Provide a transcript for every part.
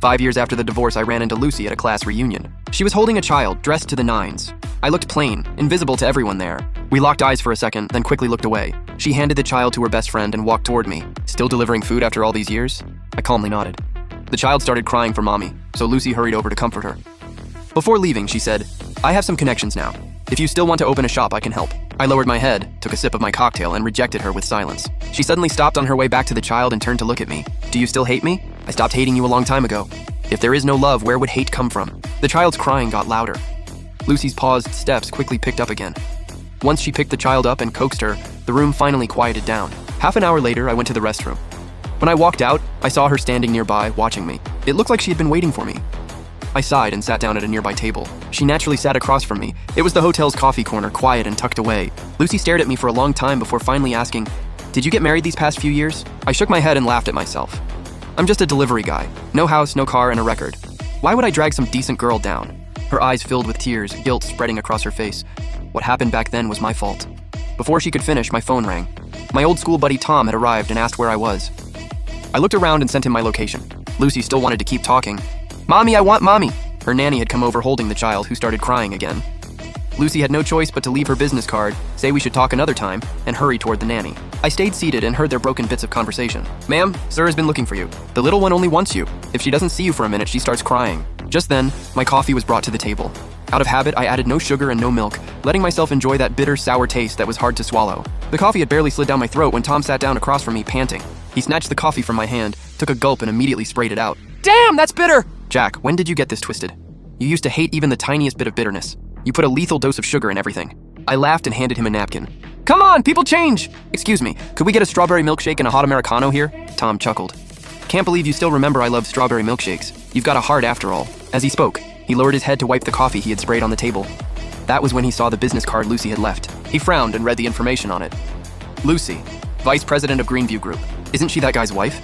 5 years after the divorce, I ran into Lucy at a class reunion. She was holding a child, dressed to the nines. I looked plain, invisible to everyone there. We locked eyes for a second, then quickly looked away. She handed the child to her best friend and walked toward me. Still delivering food after all these years? I calmly nodded. The child started crying for mommy, so Lucy hurried over to comfort her. Before leaving, she said, "I have some connections now. If you still want to open a shop, I can help." I lowered my head, took a sip of my cocktail, and rejected her with silence. She suddenly stopped on her way back to the child and turned to look at me. "Do you still hate me? I stopped hating you a long time ago. If there is no love, where would hate come from?" The child's crying got louder. Lucy's paused steps quickly picked up again. Once she picked the child up and coaxed her, the room finally quieted down. Half an hour later, I went to the restroom. When I walked out, I saw her standing nearby, watching me. It looked like she had been waiting for me. I sighed and sat down at a nearby table. She naturally sat across from me. It was the hotel's coffee corner, quiet and tucked away. Lucy stared at me for a long time before finally asking, "Did you get married these past few years?" I shook my head and laughed at myself. I'm just a delivery guy. No house, no car, and a record. Why would I drag some decent girl down? Her eyes filled with tears, guilt spreading across her face. What happened back then was my fault. Before she could finish, my phone rang. My old school buddy Tom had arrived and asked where I was. I looked around and sent him my location. Lucy still wanted to keep talking. "Mommy, I want mommy!" Her nanny had come over holding the child, who started crying again. Lucy had no choice but to leave her business card, say we should talk another time, and hurry toward the nanny. I stayed seated and heard their broken bits of conversation. "Ma'am, sir has been looking for you. The little one only wants you. If she doesn't see you for a minute, she starts crying." Just then, my coffee was brought to the table. Out of habit, I added no sugar and no milk, letting myself enjoy that bitter, sour taste that was hard to swallow. The coffee had barely slid down my throat when Tom sat down across from me, panting. He snatched the coffee from my hand, took a gulp, and immediately sprayed it out. "Damn, that's bitter!" "Jack, when did you get this twisted? You used to hate even the tiniest bit of bitterness. You put a lethal dose of sugar in everything." I laughed and handed him a napkin. "Come on, people change!" "Excuse me, could we get a strawberry milkshake and a hot Americano here?" Tom chuckled. "Can't believe you still remember I love strawberry milkshakes. You've got a heart after all." As he spoke, he lowered his head to wipe the coffee he had sprayed on the table. That was when he saw the business card Lucy had left. He frowned and read the information on it. "Lucy, Vice President of Greenview Group. Isn't she that guy's wife?"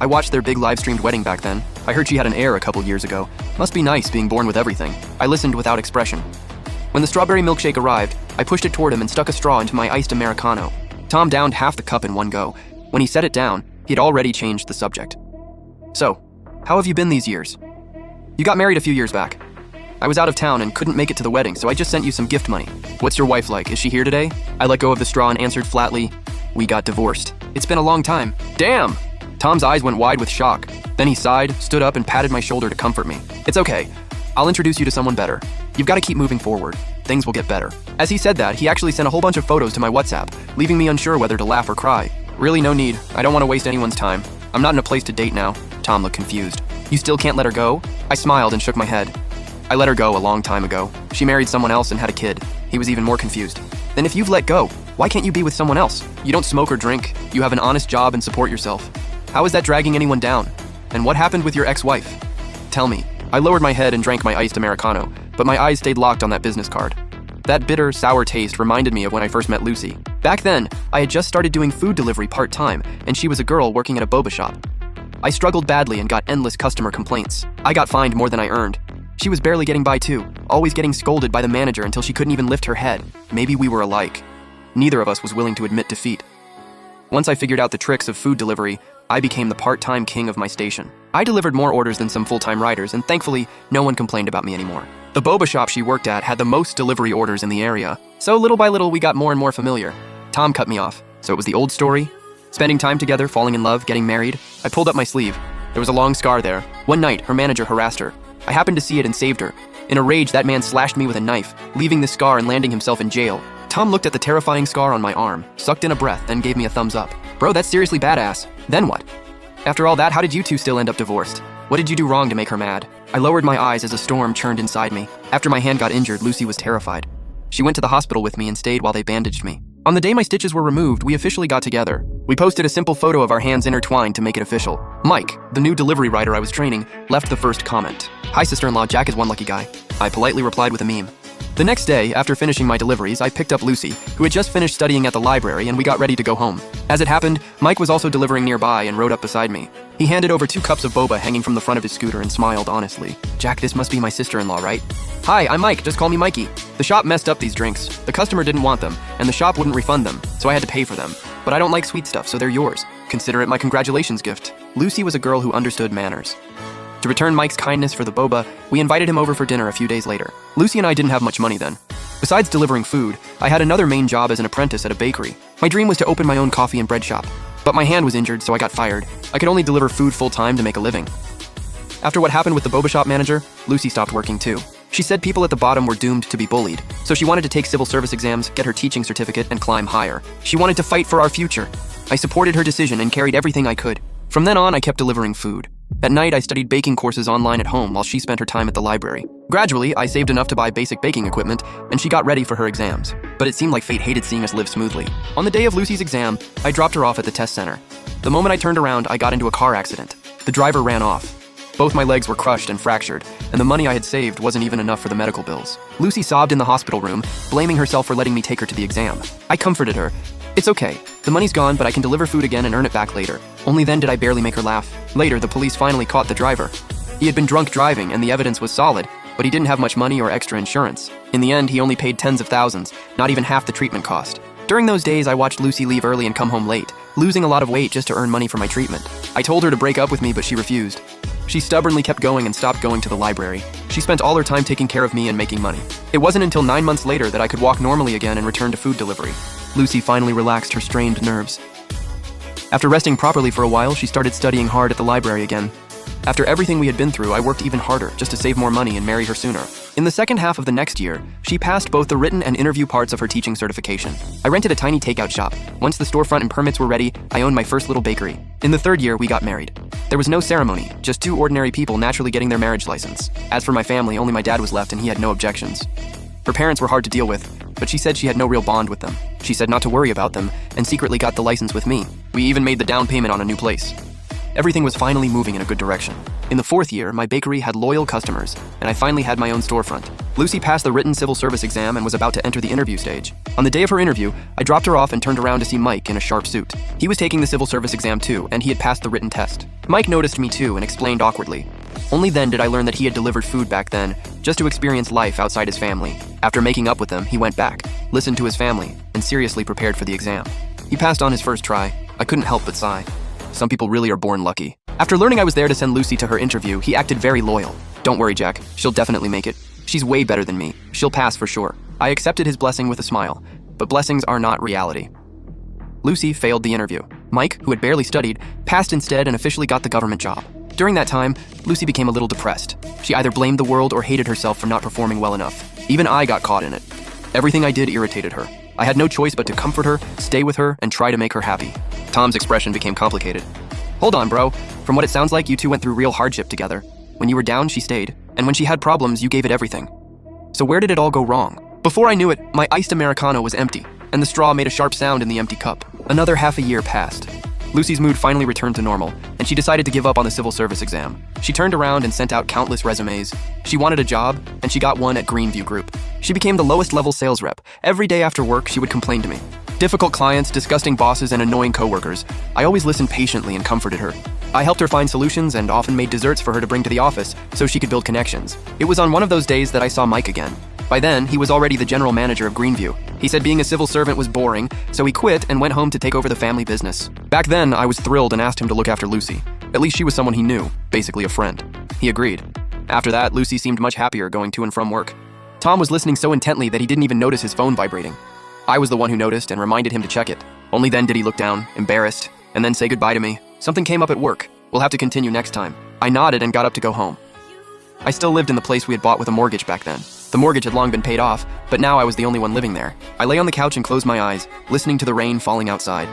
I watched their big live-streamed wedding back then. I heard she had an heir a couple years ago. Must be nice being born with everything. I listened without expression. When the strawberry milkshake arrived, I pushed it toward him and stuck a straw into my iced Americano. Tom downed half the cup in one go. When he set it down, he had already changed the subject. "So, how have you been these years? You got married a few years back. I was out of town and couldn't make it to the wedding, so I just sent you some gift money. What's your wife like? Is she here today?" I let go of the straw and answered flatly, "We got divorced. It's been a long time." "Damn!" Tom's eyes went wide with shock. Then he sighed, stood up, and patted my shoulder to comfort me. "It's okay. I'll introduce you to someone better. You've got to keep moving forward. Things will get better." As he said that, he actually sent a whole bunch of photos to my WhatsApp, leaving me unsure whether to laugh or cry. "Really, no need. I don't want to waste anyone's time. I'm not in a place to date now." Tom looked confused. "You still can't let her go?" I smiled and shook my head. "I let her go a long time ago. She married someone else and had a kid." He was even more confused. "Then if you've let go, why can't you be with someone else? You don't smoke or drink. You have an honest job and support yourself. How is that dragging anyone down? And what happened with your ex-wife? Tell me." I lowered my head and drank my iced Americano, but my eyes stayed locked on that business card. That bitter, sour taste reminded me of when I first met Lucy. Back then, I had just started doing food delivery part-time, and she was a girl working at a boba shop. I struggled badly and got endless customer complaints. I got fined more than I earned. She was barely getting by too, always getting scolded by the manager until she couldn't even lift her head. Maybe we were alike. Neither of us was willing to admit defeat. Once I figured out the tricks of food delivery, I became the part-time king of my station. I delivered more orders than some full-time riders, and thankfully, no one complained about me anymore. The boba shop she worked at had the most delivery orders in the area, so little by little we got more and more familiar. Tom cut me off, so it was the old story. Spending time together, falling in love, getting married. I pulled up my sleeve. There was a long scar there. One night, her manager harassed her. I happened to see it and saved her. In a rage, that man slashed me with a knife, leaving the scar and landing himself in jail. Tom looked at the terrifying scar on my arm, sucked in a breath, then gave me a thumbs up. "Bro, that's seriously badass. Then what? After all that, how did you two still end up divorced? What did you do wrong to make her mad?" I lowered my eyes as a storm churned inside me. After my hand got injured, Lucy was terrified. She went to the hospital with me and stayed while they bandaged me. On the day my stitches were removed, we officially got together. We posted a simple photo of our hands intertwined to make it official. Mike, the new delivery rider I was training, left the first comment. "Hi, sister-in-law, Jack is one lucky guy." I politely replied with a meme. The next day, after finishing my deliveries, I picked up Lucy, who had just finished studying at the library, and we got ready to go home. As it happened, Mike was also delivering nearby and rode up beside me. He handed over 2 cups of boba hanging from the front of his scooter and smiled honestly. "Jack, this must be my sister-in-law, right?" "Hi, I'm Mike, just call me Mikey." The shop messed up these drinks. The customer didn't want them, and the shop wouldn't refund them, so I had to pay for them. But I don't like sweet stuff, so they're yours. Consider it my congratulations gift. Lucy was a girl who understood manners. To return Mike's kindness for the boba, we invited him over for dinner a few days later. Lucy and I didn't have much money then. Besides delivering food, I had another main job as an apprentice at a bakery. My dream was to open my own coffee and bread shop. But my hand was injured, so I got fired. I could only deliver food full-time to make a living. After what happened with the boba shop manager, Lucy stopped working too. She said people at the bottom were doomed to be bullied, so she wanted to take civil service exams, get her teaching certificate, and climb higher. She wanted to fight for our future. I supported her decision and carried everything I could. From then on, I kept delivering food. At night, I studied baking courses online at home while she spent her time at the library. Gradually, I saved enough to buy basic baking equipment, and she got ready for her exams. But it seemed like fate hated seeing us live smoothly. On the day of Lucy's exam, I dropped her off at the test center. The moment I turned around, I got into a car accident. The driver ran off. Both my legs were crushed and fractured, and the money I had saved wasn't even enough for the medical bills. Lucy sobbed in the hospital room, blaming herself for letting me take her to the exam. I comforted her. It's okay. The money's gone, but I can deliver food again and earn it back later. Only then did I barely make her laugh. Later, the police finally caught the driver. He had been drunk driving, and the evidence was solid, but he didn't have much money or extra insurance. In the end, he only paid tens of thousands, not even half the treatment cost. During those days, I watched Lucy leave early and come home late, losing a lot of weight just to earn money for my treatment. I told her to break up with me, but she refused. She stubbornly kept going and stopped going to the library. She spent all her time taking care of me and making money. It wasn't until 9 months later that I could walk normally again and return to food delivery. Lucy finally relaxed her strained nerves. After resting properly for a while, she started studying hard at the library again. After everything we had been through, I worked even harder just to save more money and marry her sooner. In the second half of the next year, she passed both the written and interview parts of her teaching certification. I rented a tiny takeout shop. Once the storefront and permits were ready, I owned my first little bakery. In the third year, we got married. There was no ceremony, just two ordinary people naturally getting their marriage license. As for my family, only my dad was left and he had no objections. Her parents were hard to deal with, but she said she had no real bond with them. She said not to worry about them and secretly got the license with me. We even made the down payment on a new place. Everything was finally moving in a good direction. In the fourth year, my bakery had loyal customers, and I finally had my own storefront. Lucy passed the written civil service exam and was about to enter the interview stage. On the day of her interview, I dropped her off and turned around to see Mike in a sharp suit. He was taking the civil service exam too, and he had passed the written test. Mike noticed me too and explained awkwardly. Only then did I learn that he had delivered food back then, just to experience life outside his family. After making up with them, he went back, listened to his family, and seriously prepared for the exam. He passed on his first try. I couldn't help but sigh. Some people really are born lucky. After learning I was there to send Lucy to her interview, he acted very loyal. Don't worry, Jack. She'll definitely make it. She's way better than me. She'll pass for sure. I accepted his blessing with a smile, but blessings are not reality. Lucy failed the interview. Mike, who had barely studied, passed instead and officially got the government job. During that time, Lucy became a little depressed. She either blamed the world or hated herself for not performing well enough. Even I got caught in it. Everything I did irritated her. I had no choice but to comfort her, stay with her, and try to make her happy. Tom's expression became complicated. Hold on, bro. From what it sounds like, you two went through real hardship together. When you were down, she stayed. And when she had problems, you gave it everything. So where did it all go wrong? Before I knew it, my iced Americano was empty, and the straw made a sharp sound in the empty cup. Another half a year passed. Lucy's mood finally returned to normal, and she decided to give up on the civil service exam. She turned around and sent out countless resumes. She wanted a job, and she got one at Greenview Group. She became the lowest level sales rep. Every day after work, she would complain to me. Difficult clients, disgusting bosses, and annoying coworkers. I always listened patiently and comforted her. I helped her find solutions and often made desserts for her to bring to the office so she could build connections. It was on one of those days that I saw Mike again. By then, he was already the general manager of Greenview. He said being a civil servant was boring, so he quit and went home to take over the family business. Back then, I was thrilled and asked him to look after Lucy. At least she was someone he knew, basically a friend. He agreed. After that, Lucy seemed much happier going to and from work. Tom was listening so intently that he didn't even notice his phone vibrating. I was the one who noticed and reminded him to check it. Only then did he look down, embarrassed, and then say goodbye to me. Something came up at work. We'll have to continue next time. I nodded and got up to go home. I still lived in the place we had bought with a mortgage back then. The mortgage had long been paid off, but now I was the only one living there. I lay on the couch and closed my eyes, listening to the rain falling outside.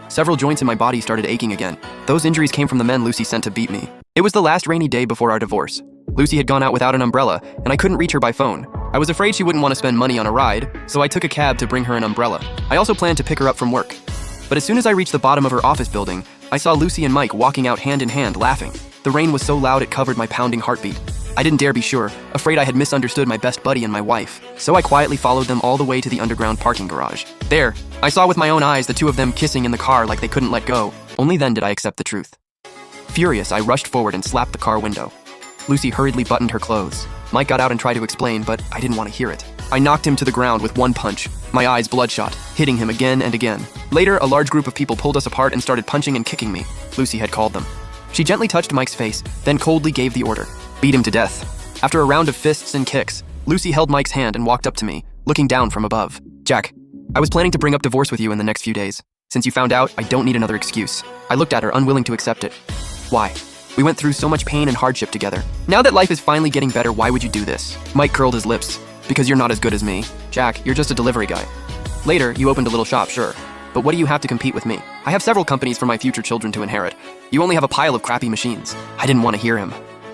Several joints in my body started aching again. Those injuries came from the men Lucy sent to beat me. It was the last rainy day before our divorce. Lucy had gone out without an umbrella, and I couldn't reach her by phone. I was afraid she wouldn't want to spend money on a ride, so I took a cab to bring her an umbrella. I also planned to pick her up from work. But as soon as I reached the bottom of her office building, I saw Lucy and Mike walking out hand in hand, laughing. The rain was so loud it covered my pounding heartbeat. I didn't dare be sure, afraid I had misunderstood my best buddy and my wife. So I quietly followed them all the way to the underground parking garage. There, I saw with my own eyes the two of them kissing in the car like they couldn't let go. Only then did I accept the truth. Furious, I rushed forward and slapped the car window. Lucy hurriedly buttoned her clothes. Mike got out and tried to explain, but I didn't want to hear it. I knocked him to the ground with one punch, my eyes bloodshot, hitting him again and again. Later, a large group of people pulled us apart and started punching and kicking me. Lucy had called them. She gently touched Mike's face, then coldly gave the order. Beat him to death. After a round of fists and kicks, Lucy held Mike's hand and walked up to me, looking down from above. Jack, I was planning to bring up divorce with you in the next few days. Since you found out, I don't need another excuse. I looked at her, unwilling to accept it. Why? We went through so much pain and hardship together. Now that life is finally getting better, why would you do this? Mike curled his lips. Because you're not as good as me. Jack, you're just a delivery guy. Later, you opened a little shop, sure. But what do you have to compete with me? I have several companies for my future children to inherit. You only have a pile of crappy machines. I didn't want to hear him.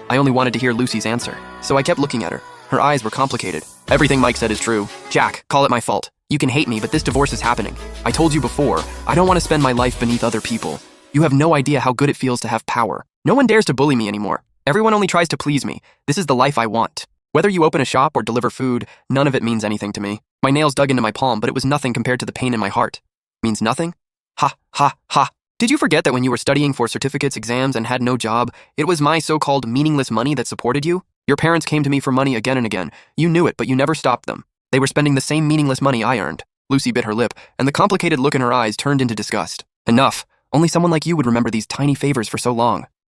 I only wanted to hear Lucy's answer. So I kept looking at her. Her eyes were complicated. Everything Mike said is true. Jack, call it my fault. You can hate me, but this divorce is happening. I told you before, I don't want to spend my life beneath other people. You have no idea how good it feels to have power. No one dares to bully me anymore. Everyone only tries to please me. This is the life I want. Whether you open a shop or deliver food, none of it means anything to me. My nails dug into my palm, but it was nothing compared to the pain in my heart. Means nothing? Ha, ha, ha. Did you forget that when you were studying for certificates, exams, and had no job, it was my so-called meaningless money that supported you? Your parents came to me for money again and again. You knew it, but you never stopped them. They were spending the same meaningless money I earned. Lucy bit her lip, and the complicated look in her eyes turned into disgust. Enough. Only someone like you would remember these tiny favors for so long.